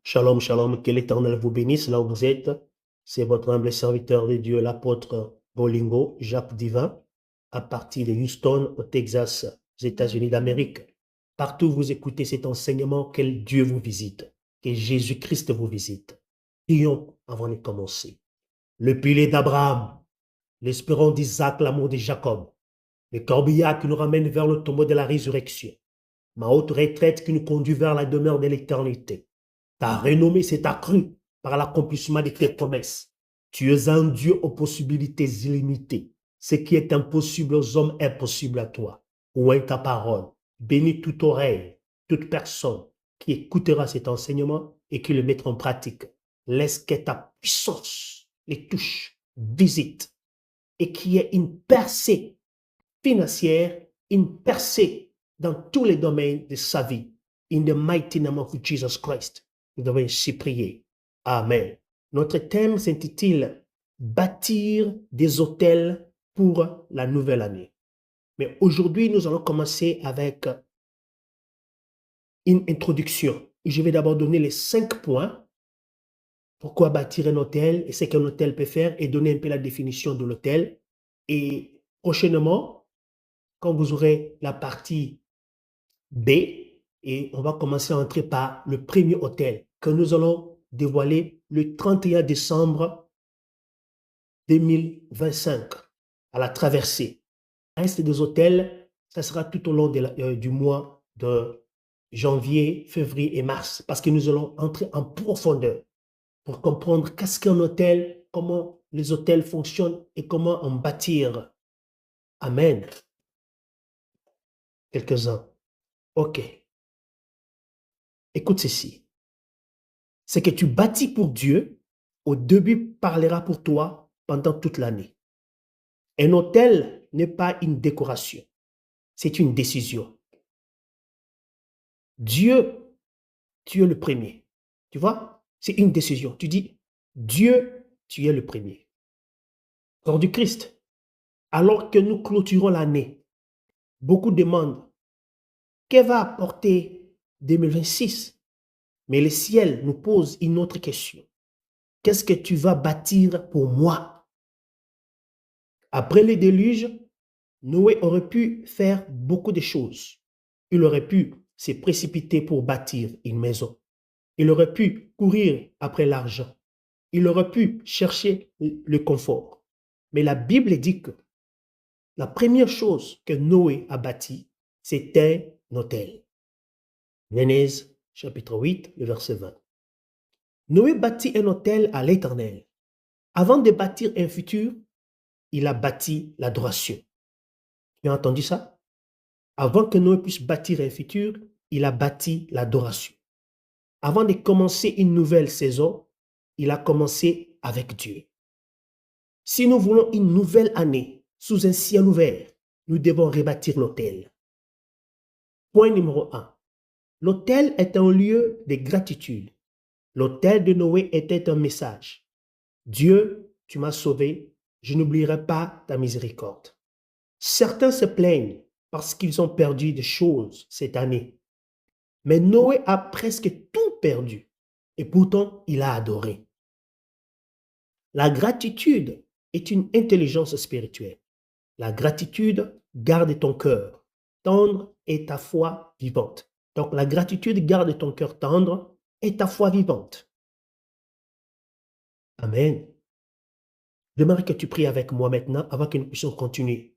Shalom, shalom, que l'Éternel vous bénisse là où vous êtes. C'est votre humble serviteur de Dieu, l'apôtre Bolingo, Jacques Divin, à partir de Houston, au Texas, aux États-Unis d'Amérique. Partout où vous écoutez cet enseignement, que Dieu vous visite, que Jésus-Christ vous visite. Prions avant de commencer. Le pilier d'Abraham, l'espérant d'Isaac, l'amour de Jacob, le corbillard qui nous ramène vers le tombeau de la résurrection, ma haute retraite qui nous conduit vers la demeure de l'éternité. Ta renommée s'est accrue par l'accomplissement de tes promesses. Tu es un Dieu aux possibilités illimitées. Ce qui est impossible aux hommes est possible à toi. Oint ta parole. Bénis toute oreille, toute personne qui écoutera cet enseignement et qui le mettra en pratique. Laisse que ta puissance les touche, visite, et qu'il y ait une percée financière, une percée dans tous les domaines de sa vie. In the mighty name of Jesus Christ. Nous devons ainsi prier. Amen. Notre thème s'intitule « Bâtir des hôtels pour la nouvelle année ». Mais aujourd'hui, nous allons commencer avec une introduction. Je vais d'abord donner les 5 points. Pourquoi bâtir un hôtel et ce qu'un hôtel peut faire et donner un peu la définition de l'hôtel. Et prochainement, quand vous aurez la partie B, et on va commencer à entrer par le premier hôtel que nous allons dévoiler le 31 décembre 2025 à la traversée. Le reste des hôtels, ça sera tout au long du mois de janvier, février et mars, parce que nous allons entrer en profondeur pour comprendre qu'est-ce qu'un hôtel, comment les hôtels fonctionnent et comment en bâtir. Amen. Quelques-uns. OK. Écoute ceci. Ce que tu bâtis pour Dieu, au début parlera pour toi pendant toute l'année. Un hôtel n'est pas une décoration, c'est une décision. Dieu, tu es le premier. Tu vois, c'est une décision. Tu dis, Dieu, tu es le premier. Corps du Christ, alors que nous clôturons l'année, beaucoup demandent, que va apporter 2026? Mais le ciel nous pose une autre question. Qu'est-ce que tu vas bâtir pour moi? Après le déluge, Noé aurait pu faire beaucoup de choses. Il aurait pu se précipiter pour bâtir une maison. Il aurait pu courir après l'argent. Il aurait pu chercher le confort. Mais la Bible dit que la première chose que Noé a bâtie, c'était un hôtel. Genèse chapitre 8, le verset 20. Noé bâtit un hôtel à l'Éternel. Avant de bâtir un futur, il a bâti l'adoration. Tu as entendu ça? Avant que Noé puisse bâtir un futur, il a bâti l'adoration. Avant de commencer une nouvelle saison, il a commencé avec Dieu. Si nous voulons une nouvelle année sous un ciel ouvert, nous devons rebâtir l'autel. Point numéro 1. L'autel est un lieu de gratitude. L'autel de Noé était un message. Dieu, tu m'as sauvé, je n'oublierai pas ta miséricorde. Certains se plaignent parce qu'ils ont perdu des choses cette année. Mais Noé a presque tout perdu et pourtant il a adoré. La gratitude est une intelligence spirituelle. La gratitude garde ton cœur tendre et ta foi vivante. Donc la gratitude garde ton cœur tendre et ta foi vivante. Amen. J'aimerais que tu pries avec moi maintenant avant que nous puissions continuer.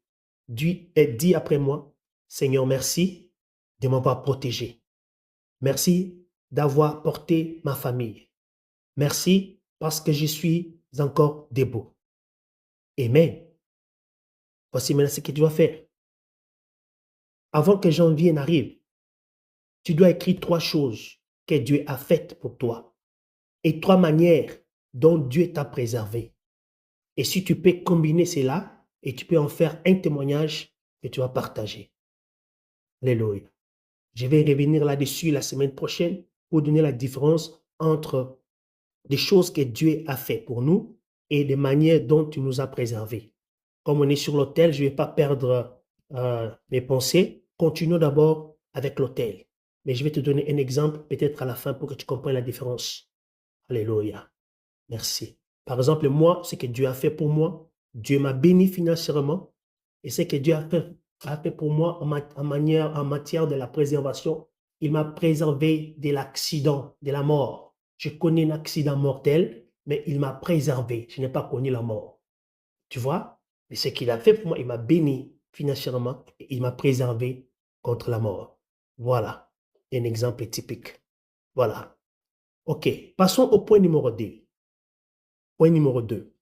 Dis après moi, Seigneur, merci de m'avoir protégé. Merci d'avoir porté ma famille. Merci parce que je suis encore debout. Amen. Voici maintenant ce que tu dois faire. Avant que janvier n'arrive, tu dois écrire 3 choses que Dieu a faites pour toi et 3 manières dont Dieu t'a préservé. Et si tu peux combiner cela et tu peux en faire un témoignage que tu vas partager. Alléluia. Je vais revenir là-dessus la semaine prochaine pour donner la différence entre des choses que Dieu a fait pour nous et des manières dont il nous a préservés. Comme on est sur l'autel, je ne vais pas perdre mes pensées. Continuons d'abord avec l'autel. mais je vais te donner un exemple peut-être à la fin pour que tu comprennes la différence. Alléluia. Merci. Par exemple, moi, ce que Dieu a fait pour moi, Dieu m'a béni financièrement et ce que Dieu a fait pour moi en matière de la préservation, il m'a préservé de l'accident, de la mort. Je connais un accident mortel, mais il m'a préservé. Je n'ai pas connu la mort. Tu vois? Mais ce qu'il a fait pour moi, il m'a béni financièrement et il m'a préservé contre la mort. Voilà un exemple typique. Voilà. OK. Passons au point numéro 2. Point numéro 2.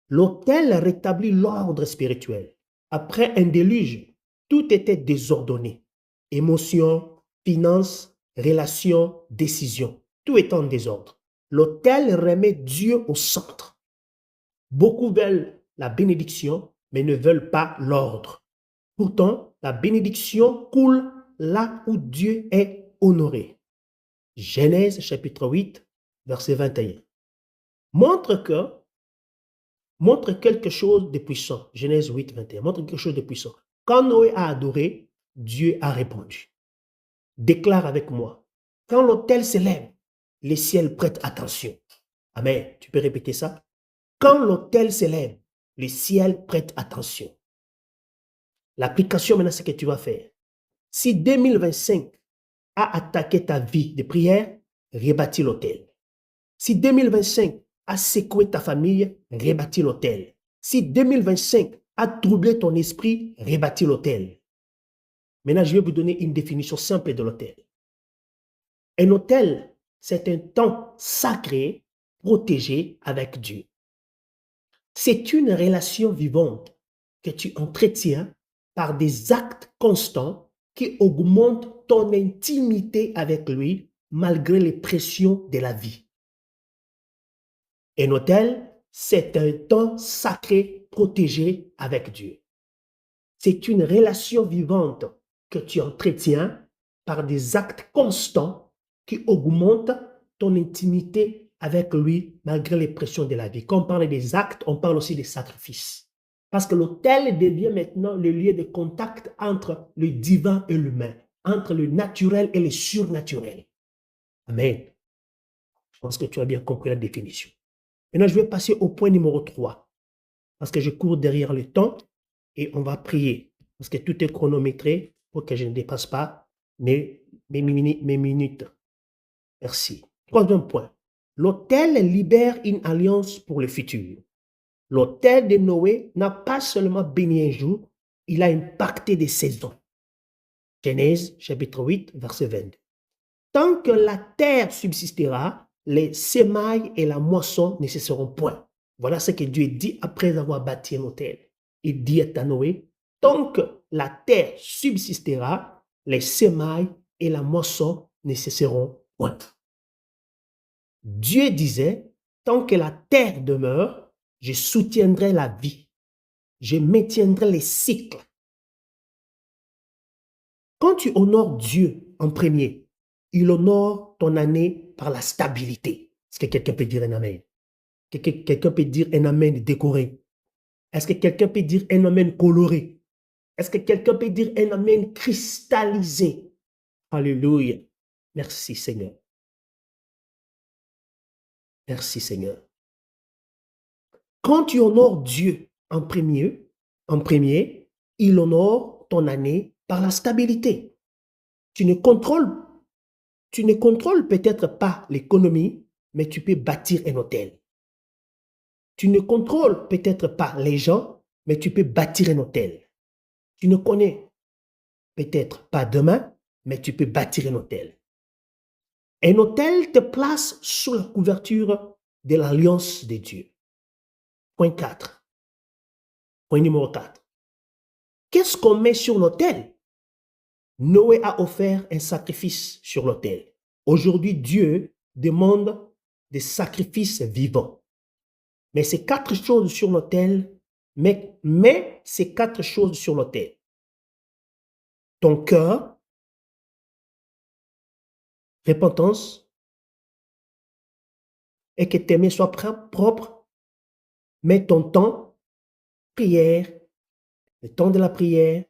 L'autel rétablit l'ordre spirituel. Après un déluge, tout était désordonné. Émotions, finances, relations, décisions. Tout est en désordre. L'autel remet Dieu au centre. Beaucoup veulent la bénédiction, mais ne veulent pas l'ordre. Pourtant, la bénédiction coule là où Dieu est honoré. Genèse chapitre 8, verset 21. Montre quelque chose de puissant. Genèse 8, 21. Montre quelque chose de puissant. Quand Noé a adoré, Dieu a répondu. Déclare avec moi. Quand l'autel s'élève, les ciels prêtent attention. Amen. Tu peux répéter ça? Quand l'autel s'élève, les ciels prêtent attention. L'application maintenant, c'est ce que tu vas faire. Si 2025 a attaqué ta vie de prière, rebâtis l'autel. Si 2025 a secoué ta famille, rebâtis l'autel. Si 2025 a troublé ton esprit, rebâtis l'autel. Maintenant, je vais vous donner une définition simple de l'autel. Un autel, c'est un temps sacré, protégé avec Dieu. C'est une relation vivante que tu entretiens par des actes constants qui augmentent ton intimité avec lui malgré les pressions de la vie. Un autel, c'est un temps sacré protégé avec Dieu. C'est une relation vivante que tu entretiens par des actes constants qui augmentent ton intimité avec lui malgré les pressions de la vie. Quand on parle des actes, on parle aussi des sacrifices. Parce que l'autel devient maintenant le lieu de contact entre le divin et l'humain, entre le naturel et le surnaturel. Amen. Je pense que tu as bien compris la définition. Maintenant, je vais passer au point numéro 3, parce que je cours derrière le temps et on va prier, parce que tout est chronométré pour que je ne dépasse pas mes minutes. Merci. Troisième point. L'autel libère une alliance pour le futur. L'autel de Noé n'a pas seulement béni un jour, il a impacté des saisons. Genèse chapitre 8, verset 22. Tant que la terre subsistera, les semailles et la moisson ne cesseront point. Voilà ce que Dieu dit après avoir bâti un autel. Il dit à Noé, tant que la terre subsistera, les semailles et la moisson ne cesseront point. Dieu disait, tant que la terre demeure, je soutiendrai la vie. Je maintiendrai les cycles. Quand tu honores Dieu en premier, il honore ton année par la stabilité. Est-ce que quelqu'un peut dire un amen? Quelqu'un peut dire un amen décoré? Est-ce que quelqu'un peut dire un amen coloré? Est-ce que quelqu'un peut dire un amen cristallisé? Alléluia. Merci Seigneur. Merci Seigneur. Quand tu honores Dieu en premier, il honore ton année par la stabilité. Tu ne contrôles peut-être pas l'économie, mais tu peux bâtir un hôtel. Tu ne contrôles peut-être pas les gens, mais tu peux bâtir un hôtel. Tu ne connais peut-être pas demain, mais tu peux bâtir un hôtel. Un hôtel te place sous la couverture de l'alliance de Dieu. Point 4. Point numéro 4. Qu'est-ce qu'on met sur l'autel? Noé a offert un sacrifice sur l'autel. Aujourd'hui, Dieu demande des sacrifices vivants. Mais ces 4 choses sur l'autel, mais ces 4 choses sur l'autel. Ton cœur, repentance, et que tes mains soient propres, mets ton temps, prière, le temps de la prière,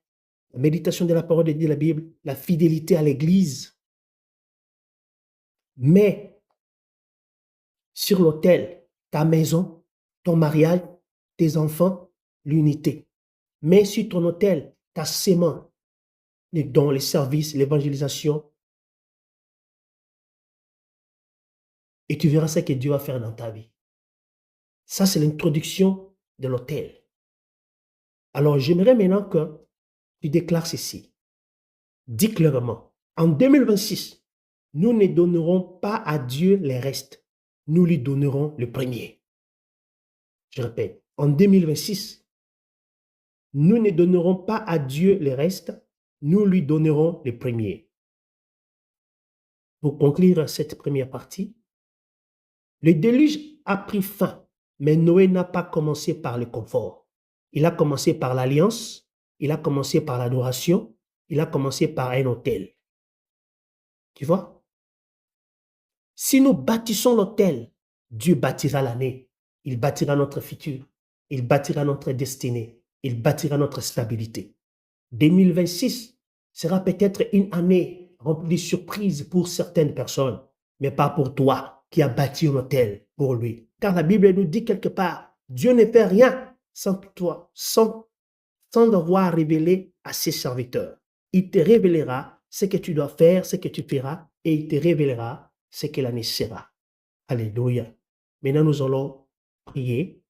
la méditation de la parole de Dieu, la Bible, la fidélité à l'église, Mets sur l'autel ta maison, ton mariage, tes enfants, l'unité. Mets sur ton autel ta sémence, les dons, les services, l'évangélisation, et tu verras ce que Dieu va faire dans ta vie. Ça, c'est l'introduction de l'autel. Alors, j'aimerais maintenant que tu déclares ceci. Dis clairement, en 2026, nous ne donnerons pas à Dieu les restes, nous lui donnerons le premier. Je répète, en 2026, nous ne donnerons pas à Dieu les restes, nous lui donnerons le premier. Pour conclure cette première partie, le déluge a pris fin, mais Noé n'a pas commencé par le confort. Il a commencé par l'alliance, il a commencé par l'adoration, il a commencé par un autel. Tu vois? Si nous bâtissons l'autel, Dieu bâtira l'année. Il bâtira notre futur. Il bâtira notre destinée. Il bâtira notre stabilité. 2026 sera peut-être une année remplie de surprises pour certaines personnes, mais pas pour toi qui as bâti un autel pour lui. Car la Bible nous dit quelque part, Dieu ne fait rien sans toi, sans devoir révéler à ses serviteurs. Il te révélera ce que tu dois faire, ce que tu feras, et il te révélera ce que l'année sera. Alléluia. Maintenant, nous allons prier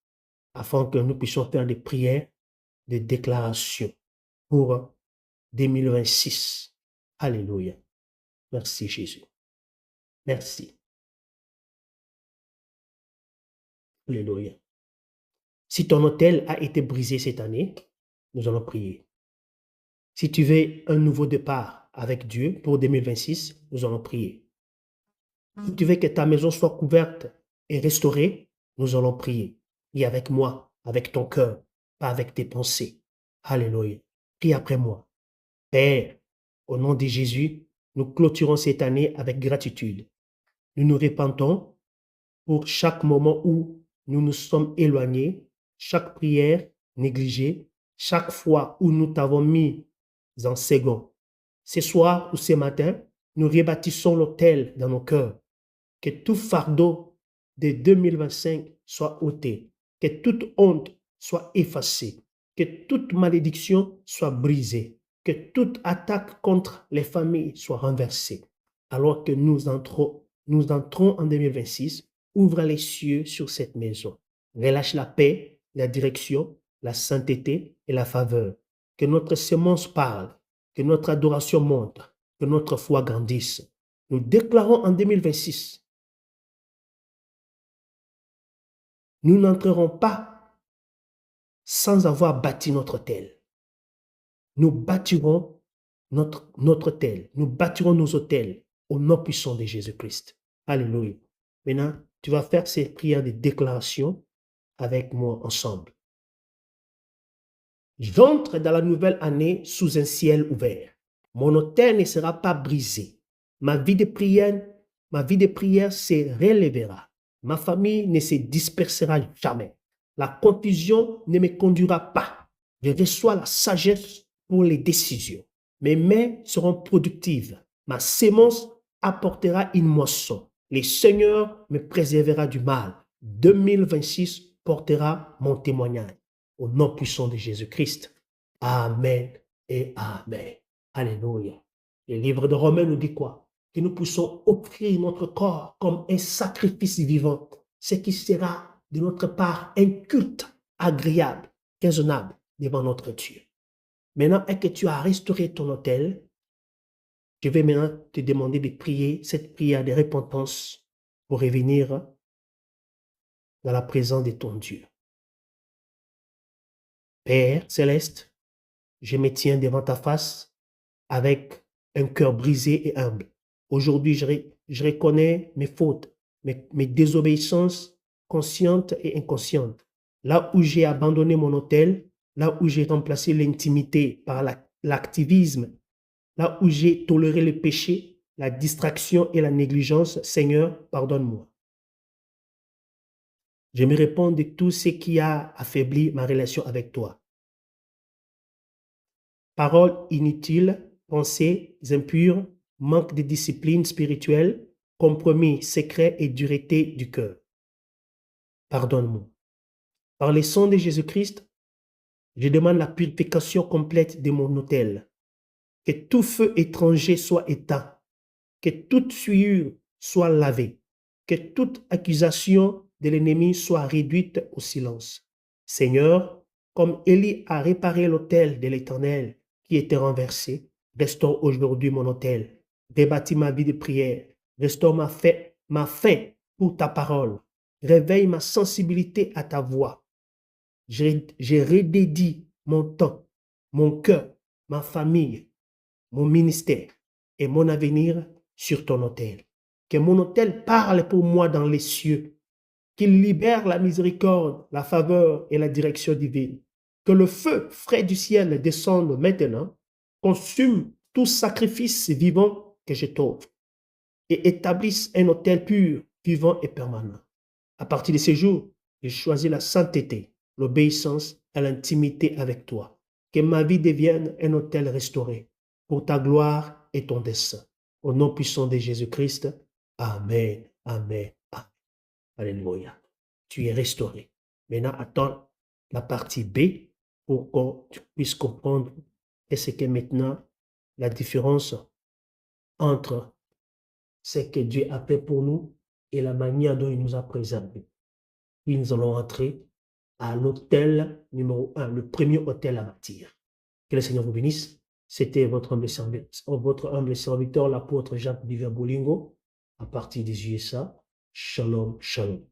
afin que nous puissions faire des prières de déclaration pour 2026. Alléluia. Merci Jésus. Merci. Alléluia. Si ton autel a été brisé cette année, nous allons prier. Si tu veux un nouveau départ avec Dieu pour 2026, nous allons prier. Si tu veux que ta maison soit couverte et restaurée, nous allons prier. Et avec moi, avec ton cœur, pas avec tes pensées. Alléluia. Prie après moi. Père, au nom de Jésus, nous clôturons cette année avec gratitude. Nous nous repentons pour chaque moment où nous nous sommes éloignés, chaque prière négligée, chaque fois où nous t'avons mis en second. Ce soir ou ce matin, nous rebâtissons l'autel dans nos cœurs. Que tout fardeau de 2025 soit ôté, que toute honte soit effacée, que toute malédiction soit brisée, que toute attaque contre les familles soit renversée. Alors que nous entrons en 2026, ouvre les cieux sur cette maison. Relâche la paix, la direction, la sainteté et la faveur. Que notre sémence parle, que notre adoration monte, que notre foi grandisse. Nous déclarons en 2026, nous n'entrerons pas sans avoir bâti notre autel. Nous bâtirons notre autel. Nous bâtirons nos autels au nom puissant de Jésus-Christ. Alléluia. Maintenant, tu vas faire ces prières de déclaration avec moi ensemble. J'entre dans la nouvelle année sous un ciel ouvert. Mon autel ne sera pas brisé. Ma vie de prière se relèvera. Ma famille ne se dispersera jamais. La confusion ne me conduira pas. Je reçois la sagesse pour les décisions. Mes mains seront productives. Ma sémence apportera une moisson. Le Seigneur me préservera du mal. 2026 portera mon témoignage. Au nom puissant de Jésus-Christ. Amen et Amen. Alléluia. Le livre de Romains nous dit quoi? Que nous puissions offrir notre corps comme un sacrifice vivant, ce qui sera de notre part un culte agréable, raisonnable devant notre Dieu. Maintenant, est-ce que tu as restauré ton autel? Je vais maintenant te demander de prier cette prière de repentance pour revenir dans la présence de ton Dieu. Père céleste, je me tiens devant ta face avec un cœur brisé et humble. Aujourd'hui, je reconnais mes fautes, mes désobéissances conscientes et inconscientes. Là où j'ai abandonné mon autel, là où j'ai remplacé l'intimité par l'activisme, là où j'ai toléré le péché, la distraction et la négligence, Seigneur, pardonne-moi. Je me réponds de tout ce qui a affaibli ma relation avec toi. Paroles inutiles, pensées impures, manque de discipline spirituelle, compromis, secret et dureté du cœur. Pardonne-moi. Par le sang de Jésus-Christ, je demande la purification complète de mon autel. Que tout feu étranger soit éteint. Que toute souillure soit lavée. Que toute accusation de l'ennemi soit réduite au silence. Seigneur, comme Élie a réparé l'autel de l'Éternel qui était renversé, restaure aujourd'hui mon autel. Rebâtis ma vie de prière. Restaure ma faim pour ta parole. Réveille ma sensibilité à ta voix. Je redédie mon temps, mon cœur, ma famille, mon ministère et mon avenir sur ton autel. Que mon autel parle pour moi dans les cieux. Qu'il libère la miséricorde, la faveur et la direction divine. Que le feu frais du ciel descende maintenant, consume tout sacrifice vivant que je t'offre et établisse un autel pur, vivant et permanent. À partir de ce jour, je choisis la sainteté, l'obéissance et l'intimité avec toi. Que ma vie devienne un autel restauré pour ta gloire et ton dessein. Au nom puissant de Jésus-Christ, Amen, Amen, Amen. Alléluia. Tu es restauré. Maintenant, attends la partie B pour que tu puisses comprendre ce qu'est maintenant la différence entre ce que Dieu a fait pour nous et la manière dont il nous a préservés. Puis nous allons entrer à l'autel numéro 1, le premier autel à bâtir. Que le Seigneur vous bénisse. C'était votre humble serviteur, l'apôtre Jacques Duver Bolingo, à partir des USA. Shalom, shalom.